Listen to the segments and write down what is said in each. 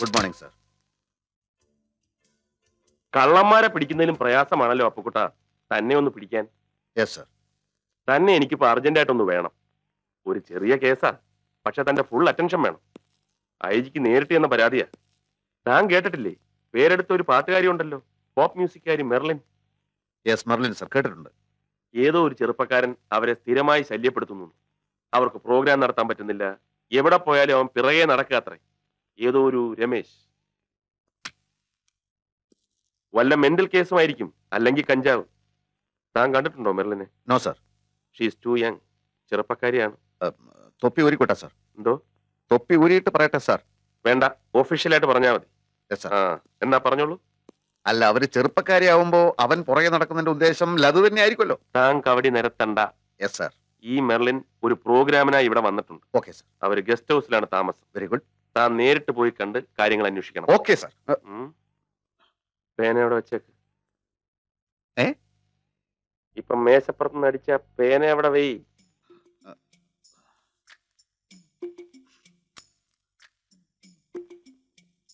Good morning sir. കള്ളന്മാരെ പിടിക്കുന്നതിലും പ്രയാസമാണല്ലോ അപ്പുക്കുട്ട തന്നെ ഒന്ന് പിടിക്കാൻ. Yes sir. തന്നെ എനിക്കിപ്പോ അർജന്റായിട്ടൊന്ന് വേണം. ഒരു ചെറിയ കേസാ, പക്ഷെ തന്റെ ഫുൾ അറ്റൻഷൻ വേണം. ഐജിക്ക് നേരിട്ട് എന്ന പരാതിയാ. താൻ കേട്ടിട്ടില്ലേ, പേരെടുത്ത ഒരു പാട്ടുകാരി ഉണ്ടല്ലോ, പോപ്പ് മ്യൂസിക്കാരി മെർലിൻ. യെസ് മെർലിൻ സർ, കേട്ടിട്ടുണ്ട്. ഏതോ ഒരു ചെറുപ്പക്കാരൻ അവരെ സ്ഥിരമായി ശല്യപ്പെടുത്തുന്നു. അവർക്ക് പ്രോഗ്രാം നടത്താൻ പറ്റുന്നില്ല, എവിടെ പോയാലും അവൻ പിറകെ നടക്കാത്രേ. ഏതോ ഒരു രമേശ്. വല്ല മെന്റൽ കേസുമായിരിക്കും, അല്ലെങ്കിൽ കഞ്ചാവ്. താൻ കണ്ടിട്ടുണ്ടോ മെർലിനെ? No sir. She's too young. ചെറുപ്പക്കാരിയാണ്. തൊപ്പി ഊരിക്കോട്ടെ സർ. എന്തോ? തൊപ്പി ഊരിയിട്ട് പറയട്ടെ സാർ. വേണ്ട, ഒഫീഷ്യലായിട്ട് പറഞ്ഞാൽ മതി. എന്നാ പറഞ്ഞോളൂ. അല്ല, അവര് ചെറുപ്പക്കാരിയാവുമ്പോ അവൻ പുറകെ നടക്കുന്നതിന്റെ ഉദ്ദേശം ലതു തന്നെ ആയിരിക്കുമല്ലോ. താൻ കവടി നിരത്തണ്ട. Yes sir. ഈ മെർലിൻ ഒരു പ്രോഗ്രാമിനായി ഇവിടെ വന്നിട്ടുണ്ട്. Okay sir. അവര് ഗസ്റ്റ് ഹൗസിലാണ് താമസം. Very good. താൻ നേരിട്ട് പോയി കണ്ട് കാര്യങ്ങൾ അന്വേഷിക്കണം. Okay sir. പേന എവിടെ വെച്ചേക്ക്? ഏ? ഇപ്പൊ മേശപ്പുറത്ത് നിന്ന് അടിച്ച പേന എവിടെ വെയ്?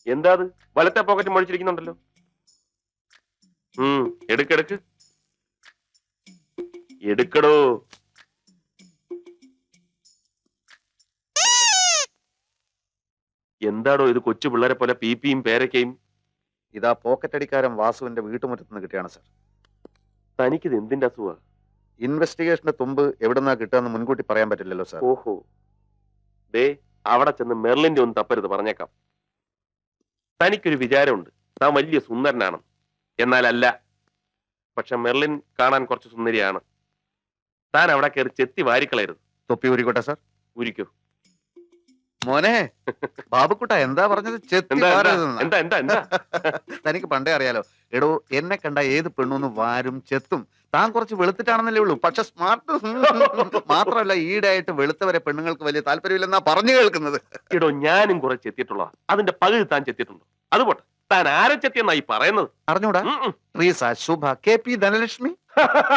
എന്താ അത്? വലത്തെ പോക്കറ്റ് മൊഴിച്ചിരിക്കുന്നുണ്ടല്ലോ. എടുക്കെടുക്ക്, എടുക്കടോ. എന്താടോ ഇത്, കൊച്ചു പിള്ളേരെ പോലെ പീപ്പിയും പേരക്കയും? ഇതാ പോക്കറ്റ് അടിക്കാരൻ വാസുവിന്റെ വീട്ടുമുറ്റത്ത് നിന്ന് കിട്ടിയാണ് സർ. തനിക്കിത് എന്തിന്റെ അസുഖ? ഇൻവെസ്റ്റിഗേഷന്റെ തുമ്പ് എവിടെന്നാ കിട്ടുകയെന്ന് മുൻകൂട്ടി പറയാൻ പറ്റില്ലല്ലോ സർ. ഓഹോ, ദേ അവിടെ ചെന്ന് മെർലിന്റെ ഒന്നും തപ്പരുത്, പറഞ്ഞേക്കാം. തനിക്കൊരു വിചാരമുണ്ട്, താൻ വലിയ സുന്ദരനാണ്. എന്നാലല്ല. പക്ഷെ മെർലിൻ കാണാൻ കുറച്ച് സുന്ദരിയാണ്. താൻ അവിടെ കയറി ചെത്തി വാരിക്കളയരുത്. തൊപ്പി ഊരിക്കോട്ടെ സർ. ഊരിക്കോ മോനെ. ബാബുക്കുട്ട എന്താ പറഞ്ഞത്? തനിക്ക് പണ്ടേ അറിയാലോ. എടോ, എന്നെ കണ്ട ഏത് പെണ്ണൊന്ന് വാരും ചെത്തും. താൻ കുറച്ച് വെളുത്തിട്ടാണെന്നല്ലേ ഉള്ളൂ, പക്ഷെ സ്മാർട്ട്. മാത്രമല്ല, ഈടായിട്ട് വെളുത്തവരെ പെണ്ണുങ്ങൾക്ക് വലിയ താല്പര്യമില്ലെന്നാ പറഞ്ഞു കേൾക്കുന്നത്. എടോ, ഞാനും കുറെ ചെത്തിയിട്ടുള്ള, അതിന്റെ പകുതി താൻ ചെത്തിയിട്ടുണ്ടോ? അതുപോട്ടെ, താൻ ആരെ ചെത്തിയെന്നായി പറയുന്നത്? അറിഞ്ഞൂടാ? റീസ, ശുഭ, KP ധനലക്ഷ്മി.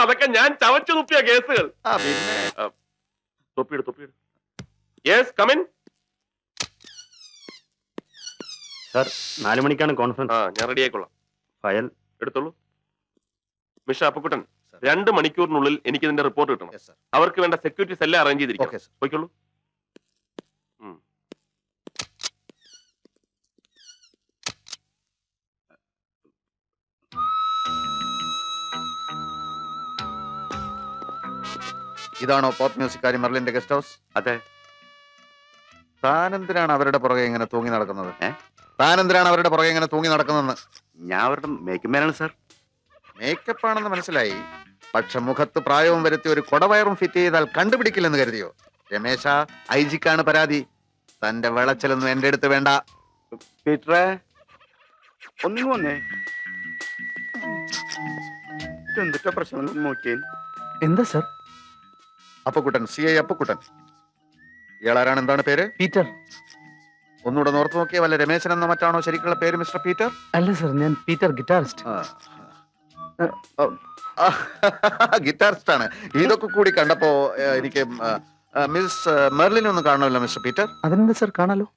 അതൊക്കെ ഞാൻ ചവച്ചു തുപ്പിയ കേസുകൾ. പിന്നെ തൊപ്പിയിട്, തൊപ്പിയിട്. Yes, come in. സർ, 4 മണിക്കാണ് കോൺഫറൻസ്. ഞാൻ റെഡി ആയിക്കൊള്ളാം. ഫയൽ എടുത്തോളൂ. മിസ്റ്റർ അപ്പുക്കുട്ടൻ, 2 മണിക്കൂറിനുള്ളിൽ എനിക്ക് ഇതിന്റെ റിപ്പോർട്ട് കിട്ടണം. അവർക്ക് വേണ്ട സെക്യൂരിറ്റീസ് എല്ലാം അറേഞ്ച് ചെയ്തിരിക്കും. പോയിക്കോളൂ. ഇതാണോ പോപ്പ് മ്യൂസിക്കാരി മെർലിന്റെ ഗസ്റ്റ് ഹൗസ്? അതെ. താനെന്തിനാണ് അവരുടെ പുറകെ ഇങ്ങനെ തൂങ്ങി നടക്കുന്നത്? താനെന്തിനാണ് അവരുടെ പുറകെ ഇങ്ങനെ തൂങ്ങി നടക്കുന്നതെന്ന്? ഞാൻ അവരുടെ മേക്കപ്പ് മാനാണ് സാർ. മേക്കപ്പ് ആണെന്ന് മനസ്സിലായി, പക്ഷെ മുഖത്ത് പ്രായവും വരുത്തി ഒരു കൊടവയറും ഫിറ്റ് ചെയ്താൽ കണ്ടുപിടിക്കില്ലെന്ന് കരുതിയോ? രമേശ, ഐജിക്കാണ് പരാതി. തന്റെ വിളച്ചലൊന്നും എന്റെ അടുത്ത് വേണ്ട. പീറ്ററെ, ഒന്നും വന്നേ. എന്തൊക്കെ പ്രശ്നം നോക്കിയേ. എന്താ സർ? അപ്പുക്കുട്ടൻ, CI അപ്പുക്കുട്ടൻ. ഇയാളാരാണ്? എന്താണ് പേര്? പീറ്റർ. ഒന്നുകൂടെ നോർത്ത് നോക്കിയ വല്ല രമേശൻ എന്ന മറ്റാണോ ശരിക്കുള്ള പേര് മിസ്റ്റർ പീറ്റർ? അല്ല സർ, ഞാൻ പീറ്റർ, ഗിറ്റാറിസ്റ്റ്. ഗിറ്റാറിസ്റ്റ് ആണ്. ഇതൊക്കെ കൂടി കണ്ടപ്പോ എനിക്ക് മിസ് മെർലിനെ ഒന്ന് കാണണമല്ലോ മിസ്റ്റർ പീറ്റർ. അതെന്താ സർ, കാണാലോ.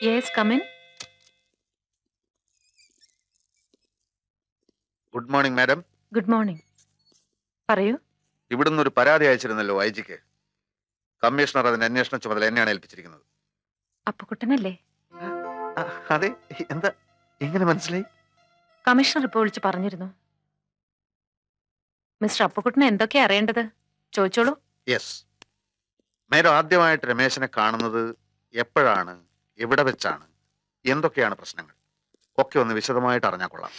Yes, come in. Good morning madam. Good morning. പറയൂ. ഇവിടുന്ന് ഒരു പരാതി അയച്ചിരുന്നല്ലോ ഐജിക്ക്. കമ്മീഷണർ അതിന്റെ അന്വേഷണ ചുമതല എന്നെയാണ് ഏൽപ്പിച്ചിരിക്കുന്നത്. അപ്പുക്കുട്ടനല്ലേ? അതെ. എന്താ എങ്ങനെ മനസ്സിലായി? കമ്മീഷണർ ഇപ്പോൾ വിളിച്ച് പറഞ്ഞിരുന്നു. മിസ്റ്റർ അപ്പുക്കുട്ടന് എന്തൊക്കെയാ അറിയേണ്ടത്? ചോദിച്ചോളൂ. യെസ് മാഡം, ആദ്യമായിട്ട് രമേശനെ കാണുന്നത് എപ്പോഴാണ്, എവിടെ വെച്ചാണ്, എന്തൊക്കെയാണ് പ്രശ്നങ്ങൾ ഒക്കെ ഒന്ന് വിശദമായിട്ട് അറിഞ്ഞാൽ കൊള്ളാം.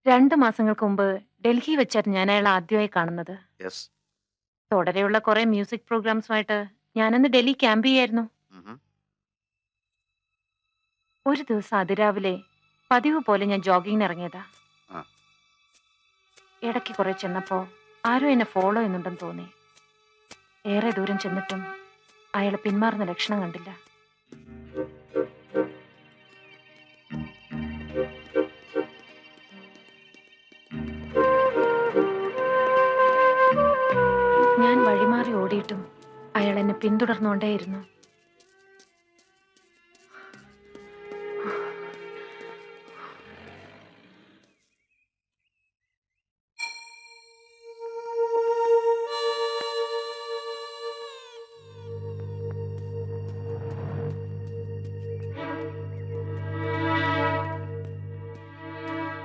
2 മാസങ്ങൾക്ക് മുമ്പ് ഡൽഹി വെച്ചായിരുന്നു ഞാൻ അയാളെ ആദ്യമായി കാണുന്നത്. യെസ്. തുടരെയുള്ള കുറെ മ്യൂസിക് പ്രോഗ്രാംസുമായിട്ട് ഞാനന്ന് ഡൽഹി ക്യാമ്പ് ചെയ്യായിരുന്നു. ഒരു ദിവസം അതിരാവിലെ പതിവ് പോലെ ഞാൻ ജോഗിങ്ങിന് ഇറങ്ങിയതാ. ഇടയ്ക്ക് കുറെ ചെന്നപ്പോ ആരോ എന്നെ ഫോളോ ചെയ്യുന്നുണ്ടെന്ന് തോന്നി. ഏറെ ദൂരം ചെന്നിട്ടും അയാൾ പിന്മാറുന്ന ലക്ഷണം കണ്ടില്ല. ഞാൻ വഴിമാറി ഓടിയിട്ടും അയാൾ എന്നെ പിന്തുടർന്നുകൊണ്ടേയിരുന്നു.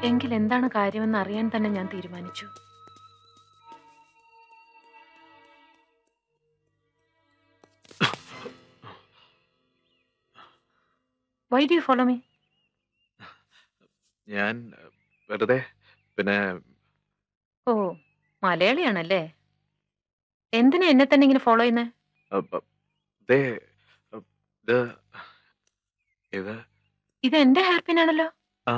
എങ്കിൽ എന്താണ് കാര്യമെന്ന് അറിയാൻ തന്നെ ഞാൻ തീരുമാനിച്ചു. Why do you follow me? ഞാൻ വെറുതെ പിന്നെ ഓ, മലയാളിയാണല്ലേ. എന്തിനാ എന്നെ തന്നെ ഇങ്ങനെ ഫോളോ ചെയ്യുന്നേ? ദേ, ഇത് ഇത് ഇത് എന്റെ ഹെയർ പിൻ ആണല്ലോ. ആ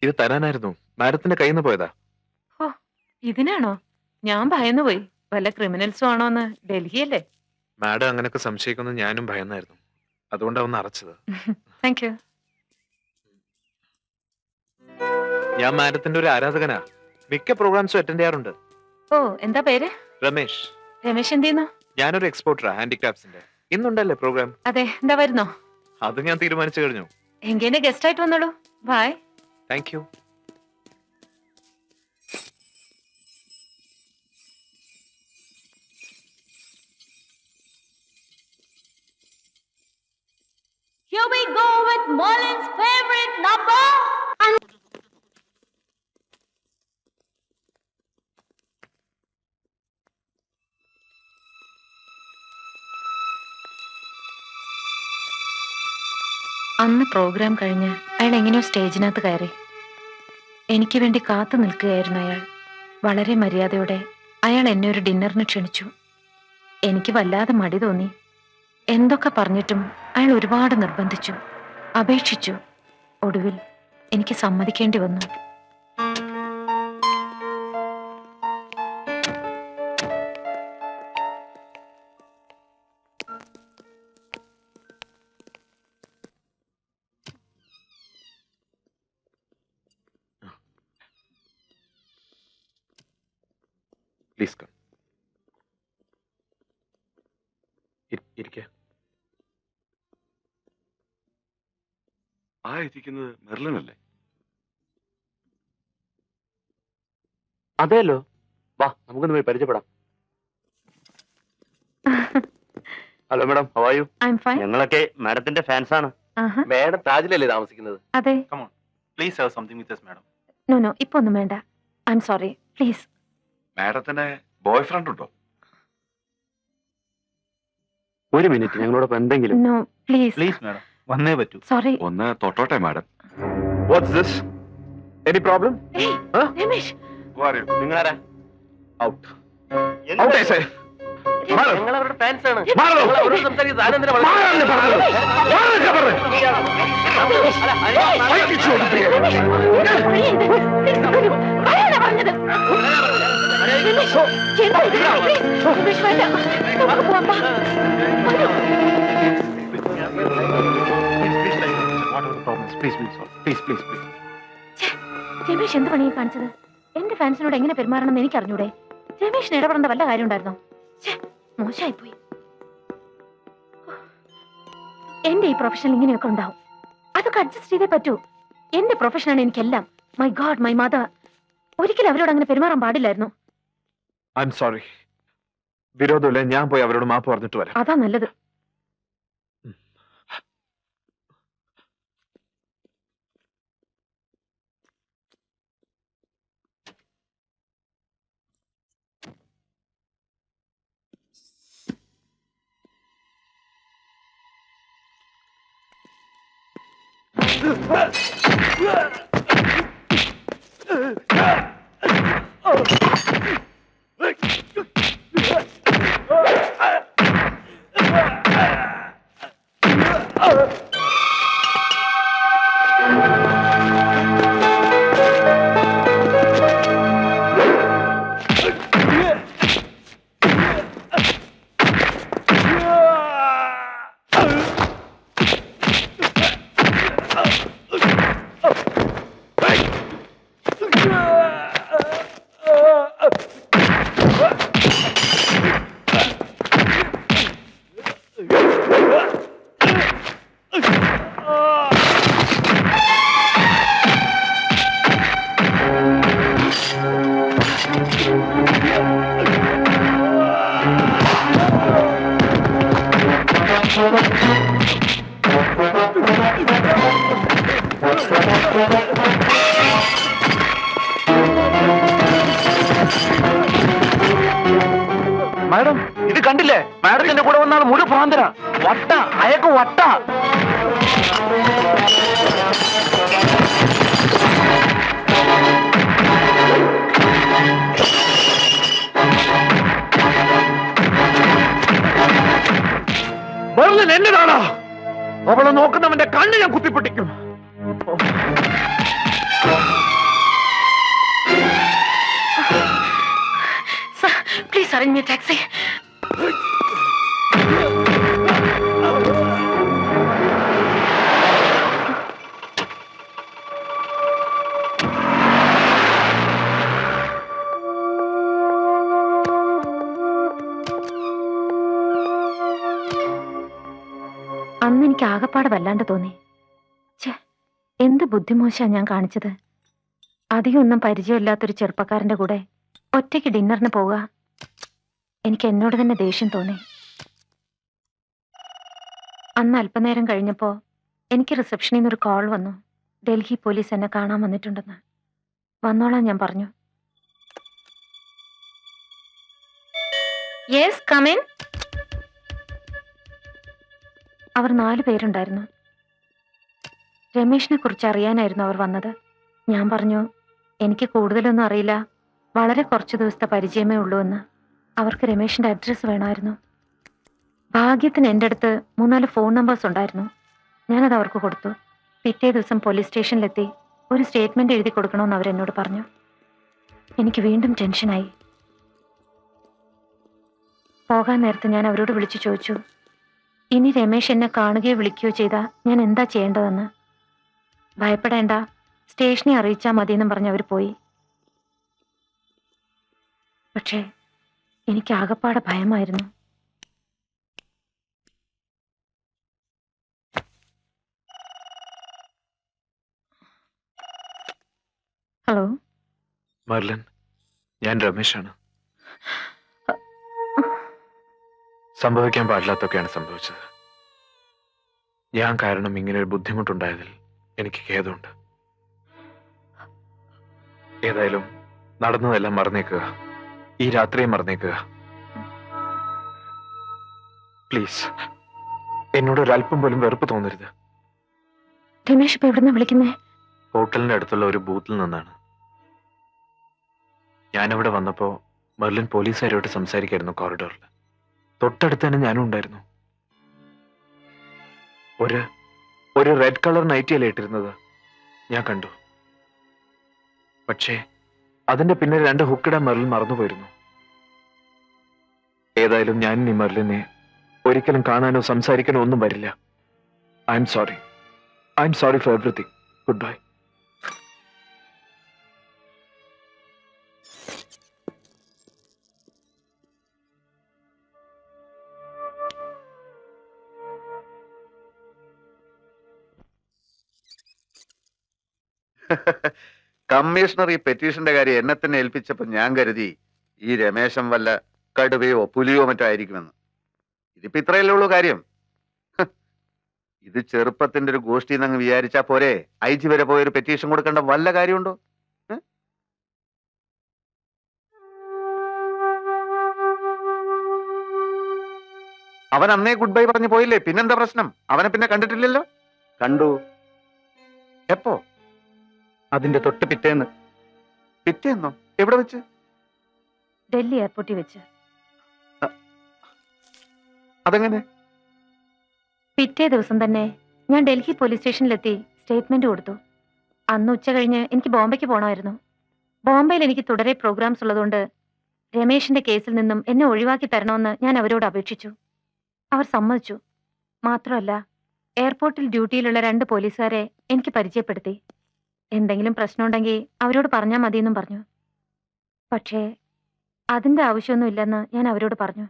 ഇത് തരാനായിരുന്നു. മാഡത്തിന്റെ കയ്യിൽ നിന്ന് പോയതാ. ഓ, ഇതിനാണോ? ഞാൻ ഭയന്നു പോയി. വല്ല ക്രിമിനൽസും ആണോന്ന്. ഡൽഹിയല്ലേ? മാഡം അങ്ങനെയൊക്കെ സംശയിക്കുന്നത് ഞാനും ഭയന്നായിരുന്നു. അതുകൊണ്ടാ ഒന്ന് അറച്ചത്. Thank you. ഞാൻ മാഡത്തിന്റെ ഒരു ആരാധകനാ. മിക്ക പ്രോഗ്രാംസും അറ്റൻഡ് ചെയ്യാറുണ്ട്. ഓ, എന്താ പേര്? രമേശ്. രമേശ് എന്ത് ചെയ്യുന്നു? ഞാനൊരു എക്സ്പോർട്ടറാ ഹാൻഡിക്രാഫ്റ്റ്സിന്റെ. ഇന്നുണ്ടല്ലേ പ്രോഗ്രാം? അതെ, എന്താ വരുന്നോ? അത് ഞാൻ തീരുമാനിച്ചു കഴിഞ്ഞു. എങ്ങനെ ഗസ്റ്റ് ആയിട്ട് വന്നോളൂ. Bye. Thank you. Here we go with Merlin's favorite number. അന്ന് പ്രോഗ്രാം കഴിഞ്ഞ് അയാൾ എങ്ങനെയോ സ്റ്റേജിനകത്ത് കയറി. എനിക്ക് വേണ്ടി കാത്തു നിൽക്കുകയായിരുന്നു അയാൾ. വളരെ മര്യാദയോടെ അയാൾ എന്നെ ഒരു ഡിന്നറിന് ക്ഷണിച്ചു. എനിക്ക് വല്ലാതെ മടി തോന്നി. എന്തൊക്കെ പറഞ്ഞിട്ടും അയാൾ ഒരുപാട് നിർബന്ധിച്ചു, അപേക്ഷിച്ചു. ഒടുവിൽ എനിക്ക് സമ്മതിക്കേണ്ടി വന്നു. Please come. ഇരിക്കുക. ആ ഇരിക്കുന്നത് മെർലിനല്ലേ? അതെല്ലോ. വാ, നമുക്കൊന്ന് പോയി പരിചയപ്പെടാം. Hello madam, how are you? I am fine. ഞങ്ങളൊക്കെ മാഡത്തിന്റെ ഫാൻസ് ആണ്. മേഡം താജിലല്ലേ താമസിക്കുന്നത്? അതെ. Please have something with us madam. No no, ഇപ്പൊ ഒന്നും വേണ്ട. I am sorry, please. മാഡത്തിന് ബോയ് ഫ്രണ്ട് ഉണ്ടോ? ഒരു മിനിറ്റ്, ഞങ്ങളോടൊപ്പം എന്തെങ്കിലും. No please. പ്ലീസ് മാഡം, വന്നേ പറ്റൂ. സോറി. ഒന്ന് തൊട്ടോട്ടെ madam. What's this? Any problem? Ramesh, നിങ്ങളാരാ? ഔട്ട്. Out I say. മാറോ. ഞങ്ങൾ അവരുടെ ഫാൻസ് ആണ്. മാറോ. ഞങ്ങൾ അവരോട് സംസാരിക്കുന്നത് ആനന്ദനെ വളരെ- മാറാനല്ലേ പറഞ്ഞത്? മാറാനല്ലേ പറഞ്ഞത്? ആരാണ് പറഞ്ഞത്? രമേശ്, എന്താ ഇത്? Please, രമേശ് വേണ്ട. നമുക്ക് പോവാം, വാ. വരൂ. രമേശ് എന്ത് പണിയെ കാണിച്ചത്? എന്റെ ഫാൻസിനോട് എങ്ങനെ പെരുമാറണമെന്ന് എനിക്ക് അറിഞ്ഞൂടെ? രമേശിന് ഇടപെടേണ്ട വല്ല കാര്യം ഉണ്ടായിരുന്നോ? മോശമായി പോയി. എന്റെ ഈ പ്രൊഫഷനിൽ ഇങ്ങനെയൊക്കെ ഉണ്ടാവും. അതൊക്കെ അഡ്ജസ്റ്റ് ചെയ്തേ പറ്റൂ. എന്റെ പ്രൊഫഷനാണ് എനിക്കെല്ലാം. My God, my mother. ഒരിക്കലും അവരോട് അങ്ങനെ പെരുമാറാൻ പാടില്ലായിരുന്നു. I am sorry. വിരോധമില്ല, ഞാൻ പോയി അവരോട് മാപ്പ് പറഞ്ഞിട്ട് വരാം. അതാ നല്ലത്. മാഡം ഇത് കണ്ടില്ലേ? മാഡത്തിന്റെ കൂടെ വന്നാണ് മുഴു ഭ്രാന്തന. വട്ട അയക്ക് വട്ട. മെർലിൻ എന്നതാണോ? അവളെ നോക്കുന്നവന്റെ കണ്ണ് ഞാൻ കുത്തിപ്പൊട്ടിക്കും. Please arrange me a taxi. അന്ന് എനിക്ക് ആകപ്പാടെ വല്ലാണ്ട് തോന്നി. ഛേ, എന്ത് ബുദ്ധിമോശാ ഞാൻ കാണിച്ചത്. അധികം ഒന്നും പരിചയമില്ലാത്തൊരു ചെറുപ്പക്കാരന്റെ കൂടെ ഒറ്റയ്ക്ക് ഡിന്നറിന് പോവുക. എനിക്ക് എന്നോട് തന്നെ ദേഷ്യം തോന്നി. അന്ന് അല്പനേരം കഴിഞ്ഞപ്പോ എനിക്ക് റിസപ്ഷനിൽ നിന്നൊരു കോൾ വന്നു. ഡൽഹി പോലീസ് എന്നെ കാണാൻ വന്നിട്ടുണ്ടെന്ന്. വന്നോളാൻ ഞാൻ പറഞ്ഞു. Yes come in. അവർ 4 പേരുണ്ടായിരുന്നു. രമേഷിനെ കുറിച്ച് അറിയാനായിരുന്നു അവർ വന്നത്. ഞാൻ പറഞ്ഞു എനിക്ക് കൂടുതലൊന്നും അറിയില്ല, വളരെ കുറച്ച് ദിവസത്തെ പരിചയമേ ഉള്ളൂ എന്ന്. അവർക്ക് രമേഷിന്റെ അഡ്രസ്സ് വേണമായിരുന്നു. ഭാഗ്യത്തിന് എൻ്റെ അടുത്ത് 3-4 ഫോൺ നമ്പേഴ്സ് ഉണ്ടായിരുന്നു. ഞാനത് അവർക്ക് കൊടുത്തു. പിറ്റേ ദിവസം പോലീസ് സ്റ്റേഷനിലെത്തി ഒരു സ്റ്റേറ്റ്മെന്റ് എഴുതി കൊടുക്കണമെന്ന് അവരെന്നോട് പറഞ്ഞു. എനിക്ക് വീണ്ടും ടെൻഷനായി. പോകാൻ നേരത്ത് ഞാൻ അവരോട് വിളിച്ചു ചോദിച്ചു, ഇനി രമേശ് എന്നെ കാണുകയോ വിളിക്കുകയോ ചെയ്താൽ ഞാൻ എന്താ ചെയ്യേണ്ടതെന്ന്. ഭയപ്പെടേണ്ട, സ്റ്റേഷനെ അറിയിച്ചാൽ മതിയെന്നും പറഞ്ഞ് അവർ പോയി. പക്ഷേ എനിക്ക് ആകപ്പാടെ ഭയമായിരുന്നു. ഹലോ മെർലിൻ, ഞാൻ രമേശാണ്. സംഭവിക്കാൻ പാടില്ലാത്തൊക്കെയാണ് സംഭവിച്ചത്. ഞാൻ കാരണം ഇങ്ങനെ ഒരു ബുദ്ധിമുട്ടുണ്ടായതിൽ എനിക്ക് ഖേദമുണ്ട്. ഏതായാലും നടന്നതെല്ലാം മറന്നേക്കുക. ഈ രാത്രിയെ മറന്നേക്കുക. പ്ലീസ്, എന്നോട് ഒരല്പം പോലും വെറുപ്പ് തോന്നരുത്. രമേശ് ഇപ്പൊ എവിടുന്ന വിളിക്കുന്നേ? ഹോട്ടലിന്റെ അടുത്തുള്ള ഒരു ബൂത്തിൽ നിന്നാണ്. ഞാനവിടെ വന്നപ്പോ മെർലിൻ പോലീസുകാരോട്ട് സംസാരിക്കായിരുന്നു കോറിഡോറിൽ. തൊട്ടടുത്ത് തന്നെ ഞാനും ഉണ്ടായിരുന്നു. ഒരു റെഡ് കളർ നൈറ്റിയല്ലേ ഇട്ടിരുന്നത്, ഞാൻ കണ്ടു. പക്ഷേ അതിന്റെ പിന്നെ 2 ഹുക്കിടാൻ മെർലിൻ മറന്നുപോയിരുന്നു. ഏതായാലും ഞാൻ ഇനി മെർലിനെ ഒരിക്കലും കാണാനോ സംസാരിക്കാനോ ഒന്നും വരില്ല. I am sorry four everything. Good bye. Commissioner ഈ പെറ്റീഷന്റെ കാര്യം എന്നെ തന്നെ ഏൽപ്പിച്ചപ്പോ ഞാൻ കരുതി ഈ രമേശൻ വല്ല കടുവയോ പുലിയോ മറ്റോ ആയിരിക്കുമെന്ന്. ഇതിപ്പോ ഇത്രയല്ലേ ഉള്ളൂ കാര്യം. ഇത് ചെറുപ്പത്തിന്റെ ഒരു ഗോഷ്ഠി എന്നങ്ങ് വിചാരിച്ചാ പോരെ IG വരെ പോയൊരു പെറ്റീഷൻ കൊടുക്കേണ്ട വല്ല കാര്യമുണ്ടോ? അവൻ അന്നേ ഗുഡ് ബൈ പറഞ്ഞു പോയില്ലേ, പിന്നെന്താ പ്രശ്നം? അവനെ പിന്നെ കണ്ടിട്ടില്ലല്ലോ. കണ്ടു. എപ്പോ? അതിന്റെ തൊട്ട് പിറ്റേന്ന്. പിറ്റേന്നോ? എവിടെ വെച്ച്? ഡൽഹി എയർപോർട്ടിൽ വെച്ച്. അതെങ്ങനെ? പിറ്റേ ദിവസം തന്നെ ഞാൻ ഡൽഹി പോലീസ് സ്റ്റേഷനിലെത്തി സ്റ്റേറ്റ്മെന്റ് കൊടുത്തു. അന്ന് ഉച്ച കഴിഞ്ഞ് എനിക്ക് ബോംബെക്ക് പോകണമായിരുന്നു. ബോംബെയിൽ എനിക്ക് തുടരെ പ്രോഗ്രാംസ് ഉള്ളതുകൊണ്ട് രമേശിന്റെ കേസിൽ നിന്നും എന്നെ ഒഴിവാക്കി തരണമെന്ന് ഞാൻ അവരോട് അപേക്ഷിച്ചു. അവർ സമ്മതിച്ചു. മാത്രമല്ല, എയർപോർട്ടിൽ ഡ്യൂട്ടിയിലുള്ള 2 പോലീസുകാരെ എനിക്ക് പരിചയപ്പെടുത്തി. എന്തെങ്കിലും പ്രശ്നമുണ്ടെങ്കിൽ അവരോട് പറഞ്ഞാൽ മതിയെന്നും പറഞ്ഞു. പക്ഷേ അതിന്റെ ആവശ്യമൊന്നുമില്ലെന്ന് ഞാൻ അവരോട് പറഞ്ഞു.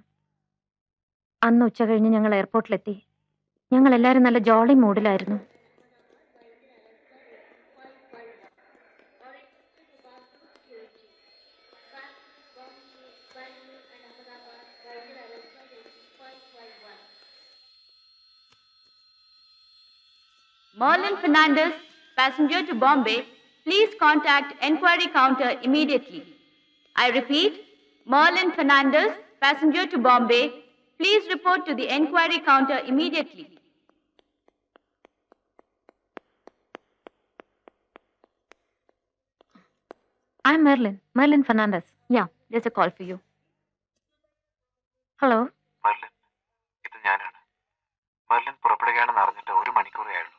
അന്ന് ഉച്ച കഴിഞ്ഞ് ഞങ്ങൾ എയർപോർട്ടിലെത്തി. ഞങ്ങൾ എല്ലാവരും നല്ല Jolly മൂഡിലായിരുന്നു. Merlin Fernandez, passenger to Bombay, please contact enquiry counter immediately. I repeat, Merlin Fernandez, passenger to Bombay, please report to the enquiry counter immediately. I'm Merlin Fernandez. Yeah, there's a call for you. Hello. Merlin, ഇത് ഞാനാണ്. Merlin പുറപ്പെടുകയാണെന്ന് അറിഞ്ഞിട്ട് 1 മണിക്കൂറേ ആയുള്ളൂ.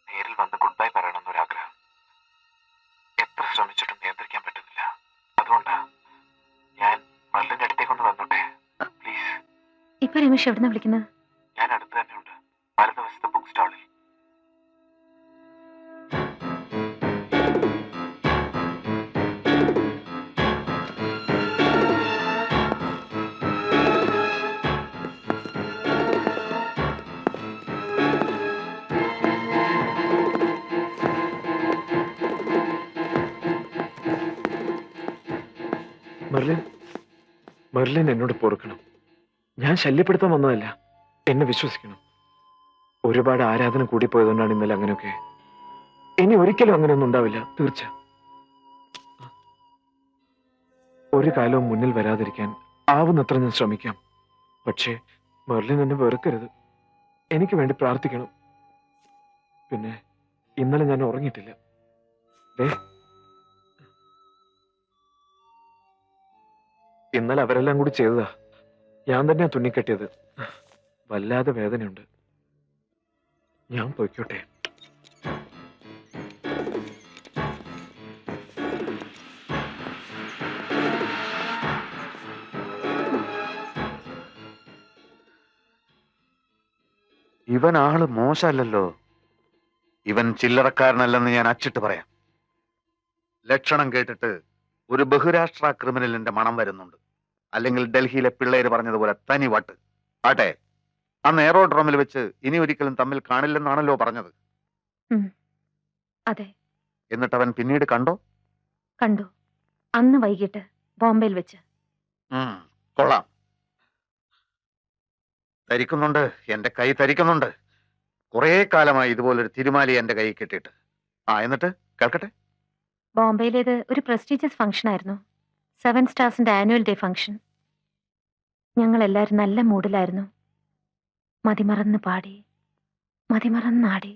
നേരിൽ വന്ന് good bye പറയണമെന്നൊരാഗ്രഹം. എത്ര ശ്രമിച്ചിട്ടും നിയന്ത്രിക്കാൻ പറ്റുന്നില്ല. അതുകൊണ്ടാ ഞാൻ മെർലിന്റെ അടുത്തേക്കൊന്ന് വന്നോട്ടെ, പ്ലീസ്. ഇപ്പൊ രമേശ് എവിടുന്ന വിളിക്കുന്നത്? ഞാൻ അടുത്ത് തന്നെ ഉണ്ട്, വലതുവശത്തെ ബുക്ക് സ്റ്റാളിൽ. മെർലിൻ എന്നോട് പൊറുക്കണം. ഞാൻ ശല്യപ്പെടുത്താൻ വന്നതല്ല, എന്നെ വിശ്വസിക്കണം. ഒരുപാട് ആരാധന കൂടിപ്പോയതുകൊണ്ടാണ് ഇന്നലെ അങ്ങനെയൊക്കെ. ഇനി ഒരിക്കലും അങ്ങനെയൊന്നും ഉണ്ടാവില്ല, തീർച്ച. ഒരു കാലവും മുന്നിൽ വരാതിരിക്കാൻ ആവുന്നത്ര ഞാൻ ശ്രമിക്കാം. പക്ഷേ മെർലിൻ എന്നെ വെറുക്കരുത്. എനിക്ക് വേണ്ടി പ്രാർത്ഥിക്കണം. പിന്നെ ഇന്നലെ ഞാൻ ഉറങ്ങിയിട്ടില്ല. ഇന്നലെ അവരെല്ലാം കൂടി ചെയ്തതാ. ഞാൻ തന്നെയാ തുന്നിക്കെട്ടിയത്. വല്ലാതെ വേദനയുണ്ട്. ഞാൻ പോയിക്കോട്ടെ. ഇവൻ ആള് മോശമല്ലല്ലോ. ഇവൻ ചില്ലറക്കാരനല്ലെന്ന് ഞാൻ അച്ചിട്ട് പറയാം. ലക്ഷണം കേട്ടിട്ട് ഒരു ബഹുരാഷ്ട്ര ക്രിമിനലിന്റെ മണം വരുന്നുണ്ട്. അല്ലെങ്കിൽ ഡൽഹിയിലെ പിള്ളേര് പറഞ്ഞതുപോലെ തനി വട്ട്. ആട്ടെ, അന്ന് എയറോഡ്രോമിൽ വെച്ച് ഇനി ഒരിക്കലും തമ്മിൽ കാണില്ലെന്നാണല്ലോ പറഞ്ഞത്. അതെ. എന്നിട്ട് അവൻ പിന്നീട് കണ്ടോ? കണ്ടു, അന്ന് വൈകിട്ട് ബോംബെയിൽ വെച്ച്. കൊള്ളാം. തരിക്കുന്നുണ്ട്, എന്റെ കൈ തരിക്കുന്നുണ്ട്. കുറെ കാലമായി ഇതുപോലൊരു തിരുമാലി എന്റെ കൈ കിട്ടിയിട്ട്. എന്നിട്ട് കേൾക്കട്ടെ. ബോംബെയിലേത് ഒരു പ്രസ്റ്റീജിയസ് ഫംഗ്ഷൻ ആയിരുന്നു. 7 സ്റ്റാർസിന്റെ ആനുവൽ ഡേ ഫംഗ്ഷൻ. ഞങ്ങൾ എല്ലാവരും നല്ല മൂഡിലായിരുന്നു. മതിമറന്ന് പാടി, മതിമറന്നാടി.